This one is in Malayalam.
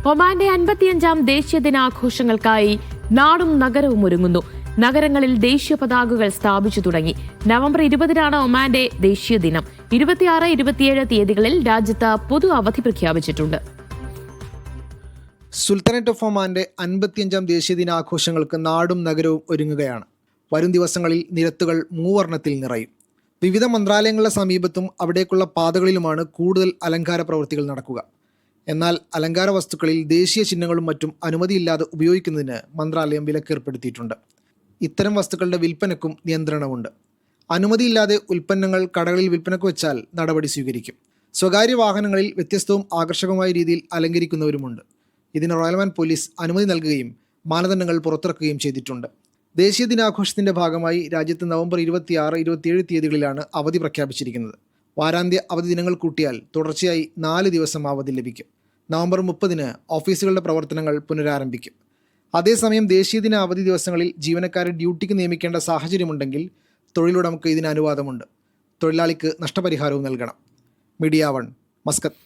ഒമാന്റെ 55ാം ദേശീയ ദിനാഘോഷങ്ങൾക്കായി നാടും നഗരവും ഒരുങ്ങുന്നു. നഗരങ്ങളിൽ ദേശീയ പതാകകൾ സ്ഥാപിച്ചു തുടങ്ങി. നവംബർ 20-നാണ് ഒമാന്റെ ദേശീയ ദിനം. 26, 27 തീയതികളിൽ രാജ്യത്ത് പൊതു അവധി പ്രഖ്യാപിച്ചിട്ടുണ്ട്. സുൽത്താനേറ്റ് ഓഫ് ഒമാന്റെ 55ാം ദേശീയ ദിനാഘോഷങ്ങൾക്ക് നാടും നഗരവും ഒരുങ്ങുകയാണ്. വരും ദിവസങ്ങളിൽ നിരത്തുകൾ മൂവർണ്ണത്തിൽ നിറയും. വിവിധ മന്ത്രാലയങ്ങളുടെ സമീപത്തും അവിടേക്കുള്ള പാതകളിലുമാണ് കൂടുതൽ അലങ്കാര പ്രവൃത്തികൾ നടക്കുക. എന്നാൽ അലങ്കാര വസ്തുക്കളിൽ ദേശീയ ചിഹ്നങ്ങളും മറ്റും അനുമതിയില്ലാതെ ഉപയോഗിക്കുന്നതിന് മന്ത്രാലയം വിലക്കേർപ്പെടുത്തിയിട്ടുണ്ട്. ഇത്തരം വസ്തുക്കളുടെ വിൽപ്പനയ്ക്കും നിയന്ത്രണമുണ്ട്. അനുമതിയില്ലാതെ ഉൽപ്പന്നങ്ങൾ കടകളിൽ വിൽപ്പനയ്ക്ക് വെച്ചാൽ നടപടി സ്വീകരിക്കും. സ്വകാര്യ വാഹനങ്ങളിൽ വ്യത്യസ്തവും ആകർഷകമായ രീതിയിൽ അലങ്കരിക്കുന്നവരുമുണ്ട്. ഇതിന് റോയൽമാൻ പോലീസ് അനുമതി നൽകുകയും മാനദണ്ഡങ്ങൾ പുറത്തിറക്കുകയും ചെയ്തിട്ടുണ്ട്. ദേശീയ ദിനാഘോഷത്തിൻ്റെ ഭാഗമായി രാജ്യത്ത് നവംബർ 26, 27 തീയതികളിലാണ് അവധി പ്രഖ്യാപിച്ചിരിക്കുന്നത്. വാരാന്ത്യ അവധി ദിനങ്ങൾ കൂട്ടിയാൽ തുടർച്ചയായി 4 ദിവസം അവധി ലഭിക്കും. നവംബർ 30-ന് ഓഫീസുകളുടെ പ്രവർത്തനങ്ങൾ പുനരാരംഭിക്കും. അതേസമയം ദേശീയ ദിന അവധി ദിവസങ്ങളിൽ ജീവനക്കാരെ ഡ്യൂട്ടിക്ക് നിയമിക്കേണ്ട സാഹചര്യമുണ്ടെങ്കിൽ തൊഴിലുടമയ്ക്ക് ഇതിന് അനുവാദമുണ്ട്. തൊഴിലാളിക്ക് നഷ്ടപരിഹാരവും നൽകണം. Media 1, Muscat.